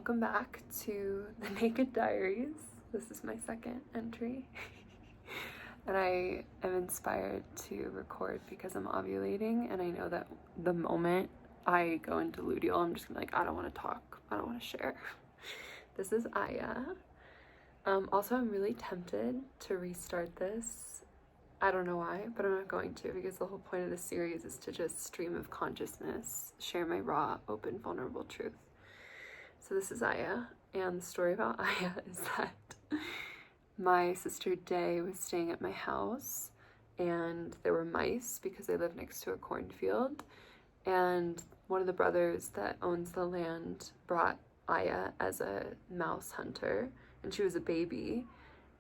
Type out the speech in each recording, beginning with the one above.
welcome back to the Naked Diaries. This is my second entry. And I am inspired to record because I'm ovulating, and I know that the moment I go into luteal, I'm just gonna be like, I don't want to talk, I don't want to share. This is Aya. Also, I'm really tempted to restart this. I don't know why, but I'm not going to, because the whole point of this series is to just stream of consciousness, share my raw, open, vulnerable truth. So this is Aya, and the story about Aya is that my sister Day was staying at my house, and there were mice because they live next to a cornfield, and one of the brothers that owns the land brought Aya as a mouse hunter, and she was a baby.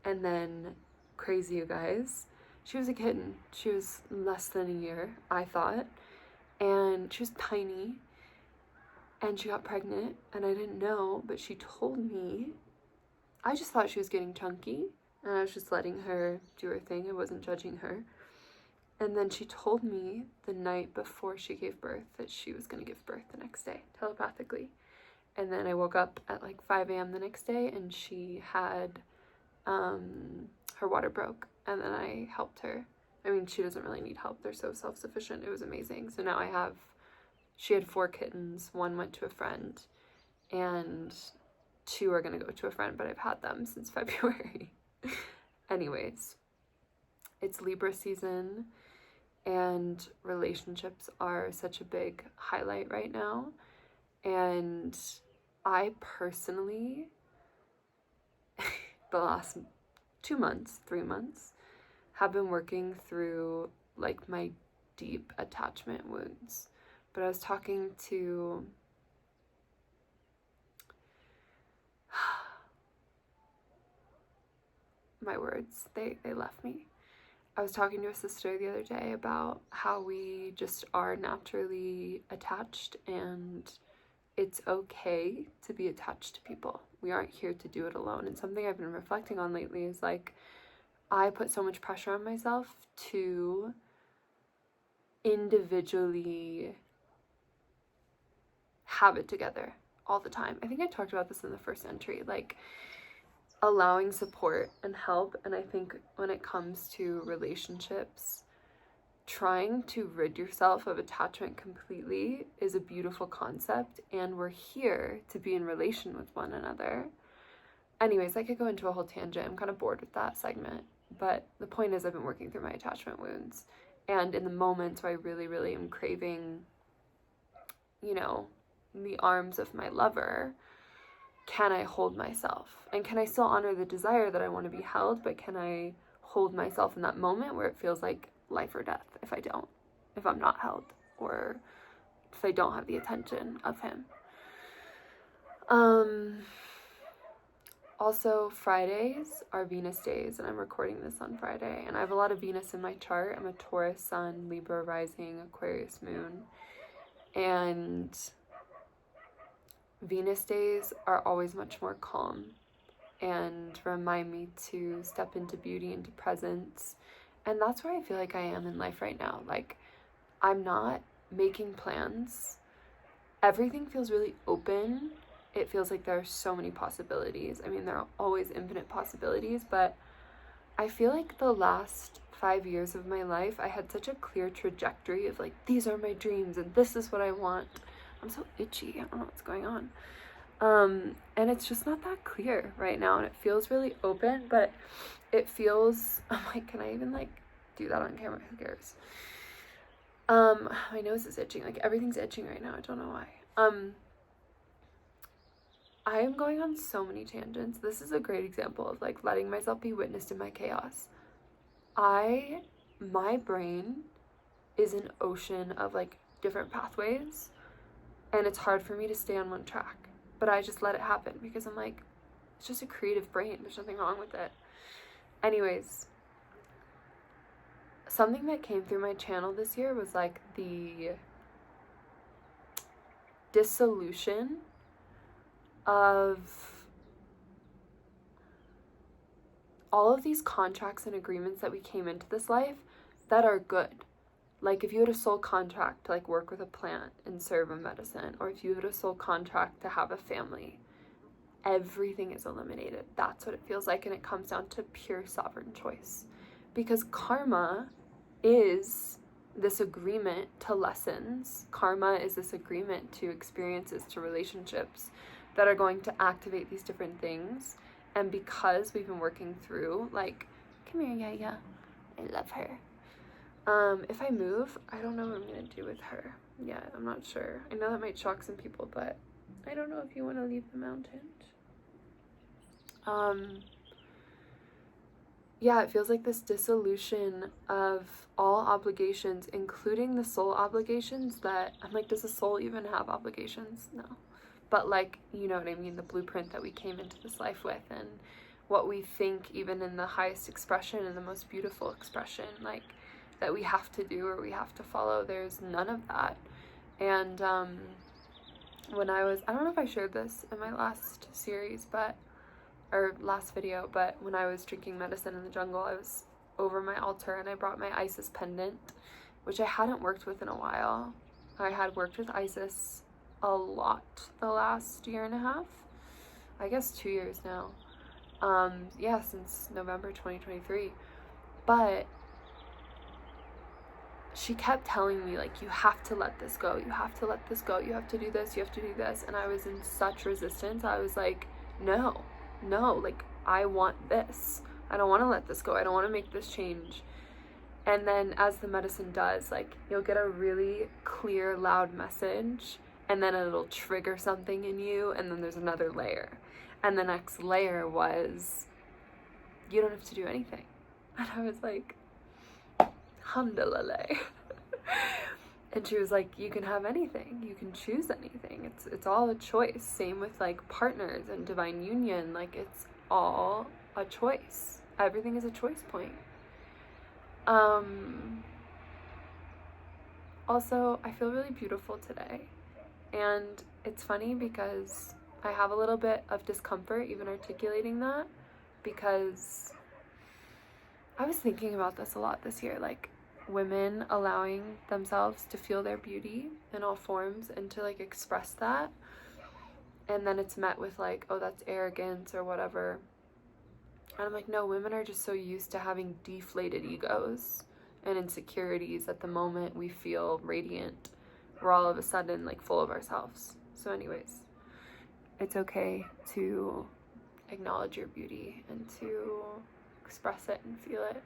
And then, crazy you guys, she was a kitten. She was less than a year, I thought, and she was tiny, and she got pregnant, and I didn't know, but she told me. I just thought she was getting chunky, and I was just letting her do her thing. I wasn't judging her. And then she told me the night before she gave birth that she was going to give birth the next day, telepathically. And then I woke up at like 5 a.m. the next day, and she had, her water broke, and then I helped her. I mean, she doesn't really need help. They're so self-sufficient. It was amazing. So now she had 4 kittens. 1 went to a friend, and 2 are going to go to a friend, but I've had them since February. Anyways, it's Libra season, and relationships are such a big highlight right now. And I personally, the last 2 months, 3 months, have been working through like my deep attachment wounds. But I was talking to my words, they left me. I was talking to a sister the other day about how we just are naturally attached, and it's okay to be attached to people. We aren't here to do it alone. And something I've been reflecting on lately is like, I put so much pressure on myself to individually have it together all the time. I think I talked about this in the first entry, like allowing support and help. And I think when it comes to relationships, trying to rid yourself of attachment completely is a beautiful concept, and we're here to be in relation with one another. Anyways, I could go into a whole tangent. I'm kind of bored with that segment, but the point is I've been working through my attachment wounds, and in the moments where I really, really am craving, the arms of my lover, can I hold myself? And can I still honor the desire that I want to be held, but can I hold myself in that moment where it feels like life or death if I'm not held, or if I don't have the attention of him. Also, Fridays are Venus days, and I'm recording this on Friday, and I have a lot of Venus in my chart. I'm a Taurus sun, Libra rising, Aquarius moon, and Venus days are always much more calm and remind me to step into beauty, into presence. And that's where I feel like I am in life right now. Like, I'm not making plans. Everything feels really open. It feels like there are so many possibilities. I mean, there are always infinite possibilities, but I feel like the last 5 years of my life, I had such a clear trajectory of like, these are my dreams and this is what I want. I'm so itchy. I don't know what's going on. And it's just not that clear right now, and it feels really open, but it feels, I'm like, can I even like do that on camera? Who cares? My nose is itching. Like, everything's itching right now. I don't know why. I am going on so many tangents. This is a great example of like letting myself be witnessed in my chaos. My brain is an ocean of like different pathways, and it's hard for me to stay on one track, but I just let it happen because I'm like, it's just a creative brain. There's nothing wrong with it. Anyways, something that came through my channel this year was like the dissolution of all of these contracts and agreements that we came into this life that are good. Like, if you had a soul contract to like work with a plant and serve a medicine, or if you had a soul contract to have a family, everything is eliminated. That's what it feels like, and it comes down to pure sovereign choice. Because karma is this agreement to lessons. Karma is this agreement to experiences, to relationships that are going to activate these different things. And because we've been working through, like, come here, Yaya, I love her. If I move, I don't know what I'm gonna do with her. Yeah, I'm not sure. I know that might shock some people, but I don't know if you want to leave the mountain. Yeah, it feels like this dissolution of all obligations, including the soul obligations that, I'm like, does the soul even have obligations? No. But like, you know what I mean, the blueprint that we came into this life with, and what we think even in the highest expression and the most beautiful expression, like, that we have to do or we have to follow, there's none of that. And when I don't know if I shared this in my last series, or last video, but when I was drinking medicine in the jungle, I was over my altar and I brought my Isis pendant, which I hadn't worked with in a while. I had worked with Isis a lot the last year and a half, I guess 2 years now. Yeah, since November 2023. But she kept telling me, like, you have to let this go, you have to let this go, you have to do this, you have to do this. And I was in such resistance. I was like, no, like, I want this. I don't want to let this go. I don't want to make this change. And then as the medicine does, like, you'll get a really clear, loud message, and then it'll trigger something in you, and then there's another layer. And the next layer was, you don't have to do anything. And I was like, alhamdulillah. And she was like, you can have anything, you can choose anything, it's all a choice. Same with like partners and divine union, like, it's all a choice. Everything is a choice point. Also, I feel really beautiful today, and it's funny because I have a little bit of discomfort even articulating that, because I was thinking about this a lot this year, like, women allowing themselves to feel their beauty in all forms and to like express that, and then it's met with like, oh, that's arrogance or whatever. And I'm like, no, women are just so used to having deflated egos and insecurities. At the moment we feel radiant, we're all of a sudden like full of ourselves. So anyways, it's okay to acknowledge your beauty and to express it and feel it.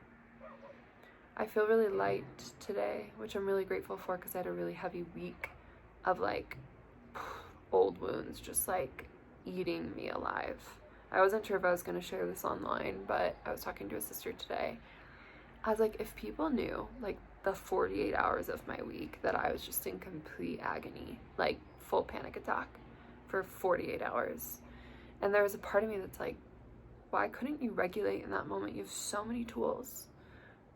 I feel really light today, which I'm really grateful for, because I had a really heavy week of like old wounds just like eating me alive. I wasn't sure if I was going to share this online, but I was talking to a sister today. I was like, if people knew like the 48 hours of my week that I was just in complete agony, like full panic attack for 48 hours. And there was a part of me that's like, why couldn't you regulate in that moment? You have so many tools.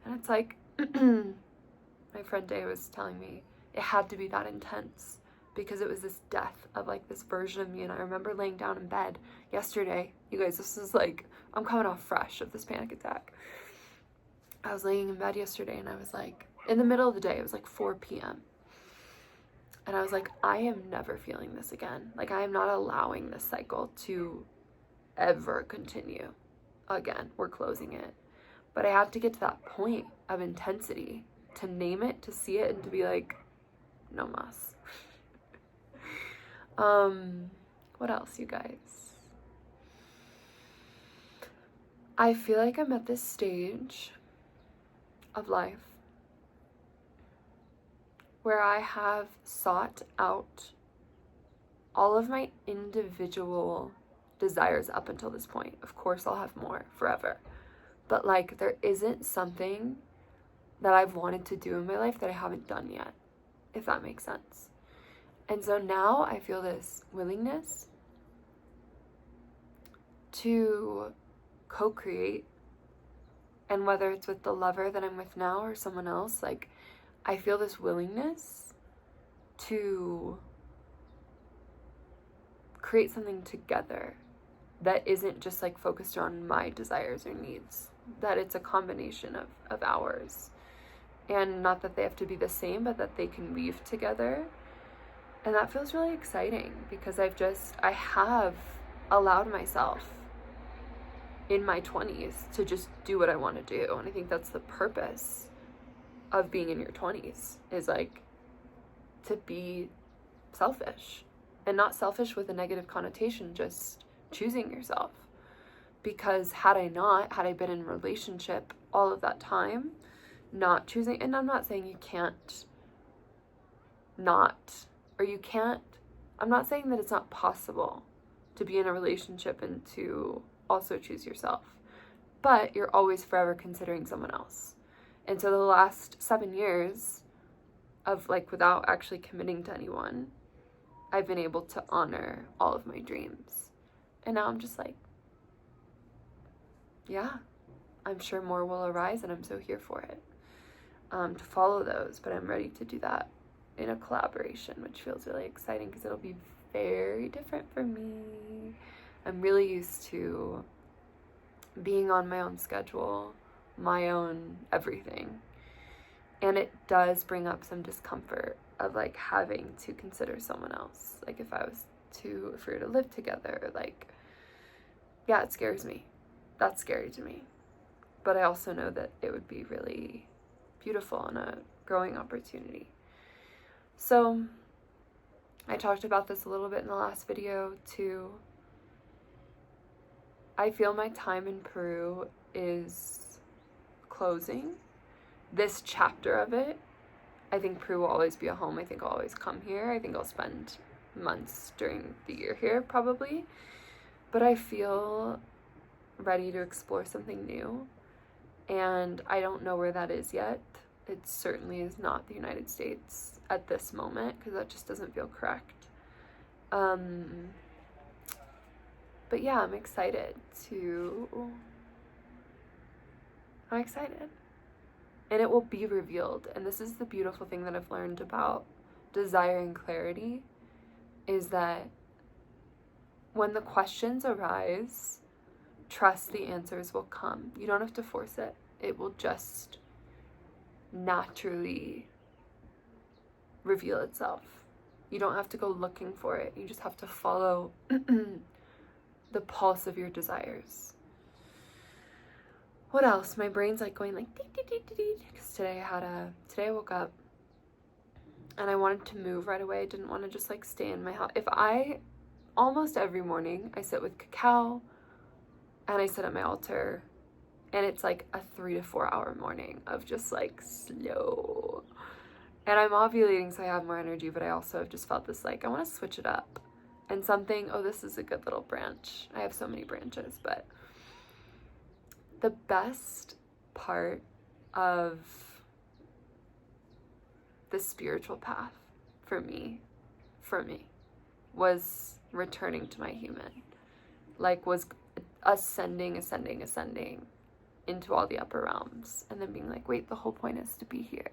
And it's like, my friend Day was telling me it had to be that intense, because it was this death of like this version of me. And I remember laying down in bed yesterday, you guys, this is like, I'm coming off fresh of this panic attack. I was laying in bed yesterday and I was like, in the middle of the day, it was like 4 p.m. And I was like, I am never feeling this again. Like, I am not allowing this cycle to ever continue again. We're closing it. But I had to get to that point of intensity to name it, to see it, and to be like, no mas. What else, you guys? I feel like I'm at this stage of life where I have sought out all of my individual desires up until this point. Of course, I'll have more forever. But like, there isn't something that I've wanted to do in my life that I haven't done yet, if that makes sense. And so now I feel this willingness to co-create, and whether it's with the lover that I'm with now or someone else, like, I feel this willingness to create something together that isn't just like focused on my desires or needs, that it's a combination of ours. And not that they have to be the same, but that they can weave together. And that feels really exciting, because I have allowed myself in my 20s to just do what I want to do. And I think that's the purpose of being in your 20s, is like to be selfish, and not selfish with a negative connotation, just choosing yourself. Because had I been in a relationship all of that time, not choosing, and I'm not saying you can't not, or you can't, I'm not saying that it's not possible to be in a relationship and to also choose yourself, but you're always forever considering someone else. And so the last 7 years of like without actually committing to anyone, I've been able to honor all of my dreams. And now I'm just like, yeah, I'm sure more will arise, and I'm so here for it, to follow those. But I'm ready to do that in a collaboration, which feels really exciting because it'll be very different for me. I'm really used to being on my own schedule, my own everything. And it does bring up some discomfort of like having to consider someone else. Like if we were to live together, like, yeah, it scares me. That's scary to me. But I also know that it would be really beautiful and a growing opportunity. So I talked about this a little bit in the last video too. I feel my time in Peru is closing. This chapter of it, I think Peru will always be a home. I think I'll always come here. I think I'll spend months during the year here probably. But I feel ready to explore something new. And I don't know where that is yet. It certainly is not the United States at this moment, because that just doesn't feel correct. But yeah, I'm excited. And it will be revealed. And this is the beautiful thing that I've learned about desiring clarity, is that when the questions arise, trust the answers will come. You don't have to force it. It will just naturally reveal itself. You don't have to go looking for it. You just have to follow the pulse of your desires. What else? My brain's like going like because today I woke up and I wanted to move right away. I didn't want to just like stay in my house. Almost every morning I sit with cacao and I sit at my altar, and it's like a 3 to 4 hour morning of just like slow. And I'm ovulating, so I have more energy, but I also have just felt this like I want to switch it up. And this is a good little branch. I have so many branches, but the best part of the spiritual path for me was returning to my human. Like was ascending into all the upper realms, and then being like, wait, the whole point is to be here.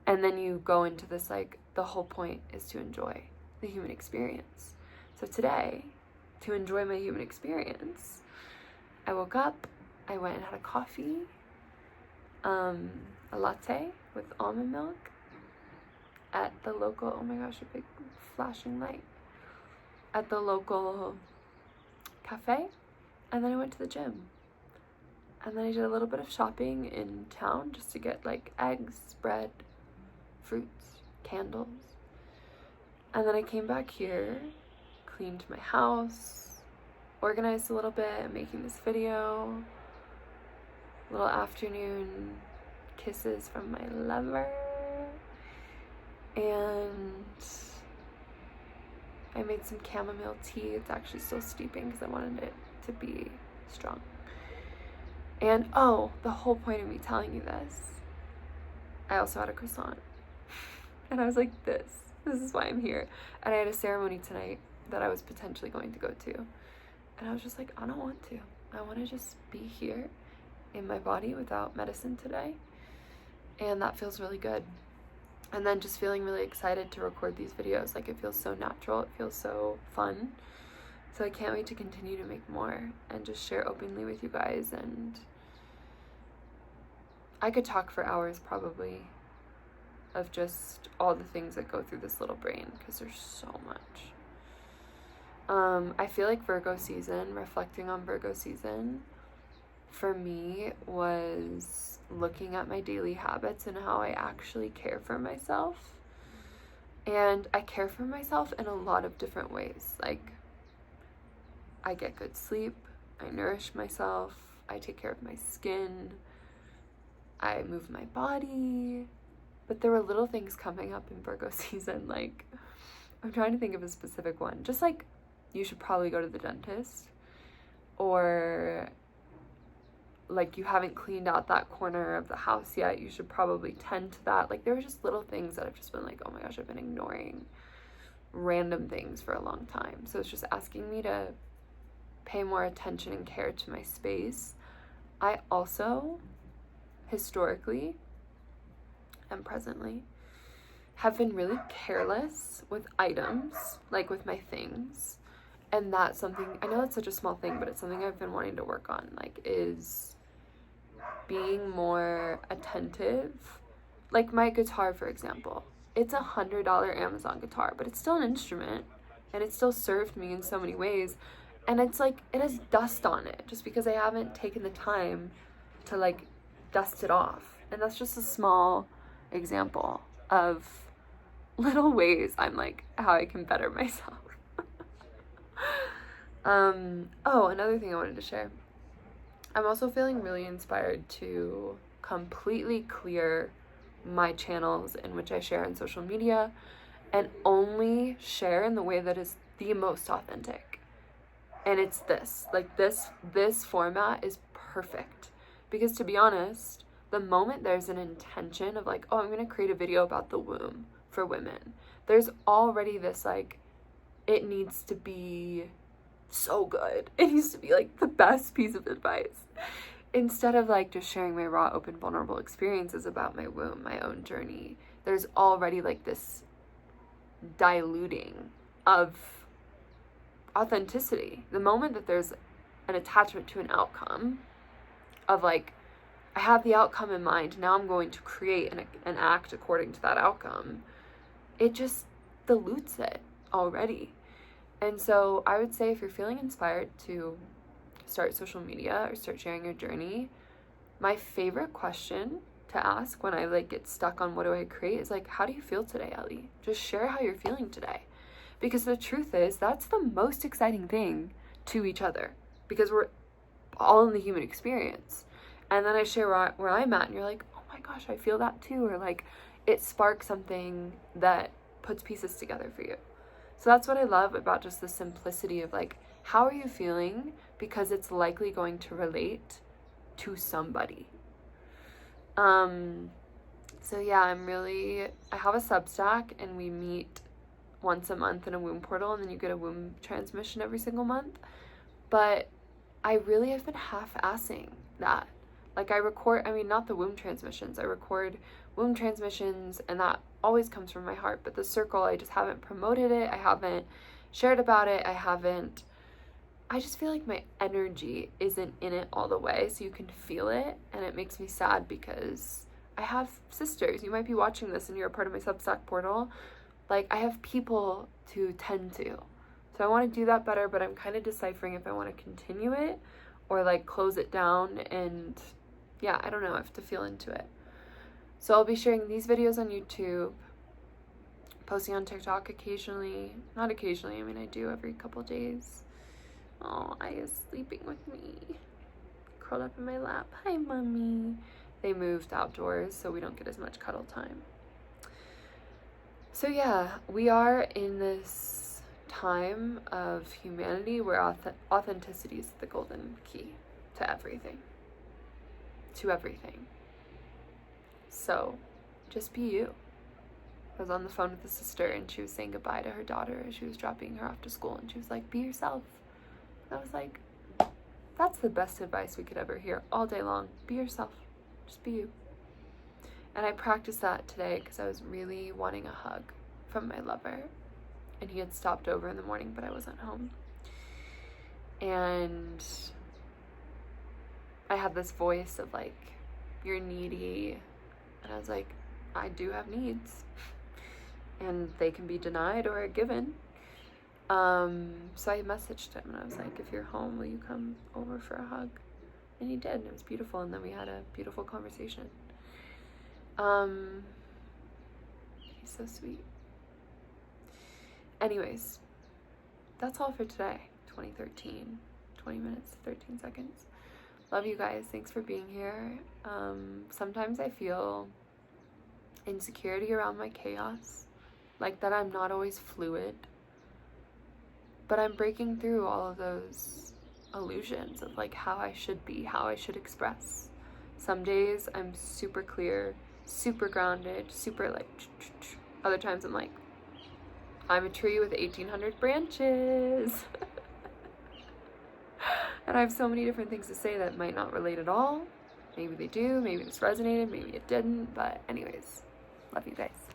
And then you go into this like, the whole point is to enjoy the human experience. So today, to enjoy my human experience, I woke up, I went and had a coffee, a latte with almond milk at the local, oh my gosh, a big flashing light, at the local cafe. And then I went to the gym. And then I did a little bit of shopping in town just to get like eggs, bread, fruits, candles. And then I came back here, cleaned my house, organized a little bit. I'm making this video. Little afternoon kisses from my lover. And I made some chamomile tea. It's actually still steeping because I wanted it to be strong. And the whole point of me telling you this, I also had a croissant. And I was like, this is why I'm here. And I had a ceremony tonight that I was potentially going to go to. And I was just like, I don't want to. I want to just be here in my body without medicine today. And that feels really good. And then just feeling really excited to record these videos. Like, it feels so natural. It feels so fun. So I can't wait to continue to make more and just share openly with you guys. And I could talk for hours probably of just all the things that go through this little brain, because there's so much. I feel like Virgo season, reflecting on Virgo season, for me was looking at my daily habits and how I actually care for myself. And I care for myself in a lot of different ways. Like, I get good sleep, I nourish myself, I take care of my skin, I move my body. But there were little things coming up in Virgo season, like, I'm trying to think of a specific one. Just like, you should probably go to the dentist, or like, you haven't cleaned out that corner of the house yet, you should probably tend to that. Like, there were just little things that I've just been like, oh my gosh, I've been ignoring random things for a long time. So it's just asking me to pay more attention and care to my space. I also, historically and presently, have been really careless with items, like with my things. And that's something, I know it's such a small thing, but it's something I've been wanting to work on, like, is being more attentive. Like my guitar, for example, it's $100 Amazon guitar, but it's still an instrument, and it still served me in so many ways. And it's like, it has dust on it just because I haven't taken the time to like dust it off. And that's just a small example of little ways I'm like, how I can better myself. Oh, another thing I wanted to share. I'm also feeling really inspired to completely clear my channels in which I share on social media and only share in the way that is the most authentic. And it's this, like, this format is perfect, because to be honest, the moment there's an intention of like, oh, I'm going to create a video about the womb for women, there's already this like, it needs to be so good. It needs to be like the best piece of advice. Instead of like just sharing my raw, open, vulnerable experiences about my womb, my own journey, there's already like this diluting of authenticity. The moment that there's an attachment to an outcome of like, I have the outcome in mind, now I'm going to create an act according to that outcome, it just dilutes it already. And so I would say, if you're feeling inspired to start social media or start sharing your journey, my favorite question to ask when I like get stuck on what do I create is like, how do you feel today, Ellie? Just share how you're feeling today. Because the truth is, that's the most exciting thing to each other, because we're all in the human experience. And then I share where I'm at, and you're like, oh my gosh, I feel that too. Or like, it sparks something that puts pieces together for you. So that's what I love about just the simplicity of like, how are you feeling? Because it's likely going to relate to somebody. So yeah, I have a Substack, and we meet once a month in a womb portal, and then you get a womb transmission every single month. But I really have been half-assing that. Like, I record, not the womb transmissions, I record womb transmissions, and that always comes from my heart. But the circle, I just haven't promoted it, I haven't shared about it, I just feel like my energy isn't in it all the way, so you can feel it, and it makes me sad because I have sisters. You might be watching this and you're a part of my Substack portal. Like, I have people to tend to. So I want to do that better, but I'm kind of deciphering if I want to continue it or like close it down. And yeah, I don't know. I have to feel into it. So I'll be sharing these videos on YouTube, posting on TikTok occasionally. Not occasionally, I do every couple days. Oh, I is sleeping with me, curled up in my lap. Hi, mommy. They moved outdoors, so we don't get as much cuddle time. So yeah, we are in this time of humanity where authenticity is the golden key to everything. So just be you. I was on the phone with a sister, and she was saying goodbye to her daughter as she was dropping her off to school, and she was like, be yourself. I was like, that's the best advice we could ever hear all day long. Be yourself. Just be you. And I practiced that today because I was really wanting a hug from my lover. And he had stopped over in the morning, but I wasn't home. And I had this voice of like, you're needy. And I was like, I do have needs. And they can be denied or given. So I messaged him and I was like, if you're home, will you come over for a hug? And he did, and it was beautiful, and then we had a beautiful conversation. He's so sweet. Anyways, that's all for today. 2013, 20 minutes, 13 seconds. Love you guys. Thanks for being here. Sometimes I feel insecurity around my chaos, like that I'm not always fluid, but I'm breaking through all of those illusions of like how I should be, how I should express. Some days I'm super clear, super grounded, super like, other times I'm like, I'm a tree with 1,800 branches. And I have so many different things to say that might not relate at all. Maybe they do, maybe this resonated, maybe it didn't, but anyways, love you guys.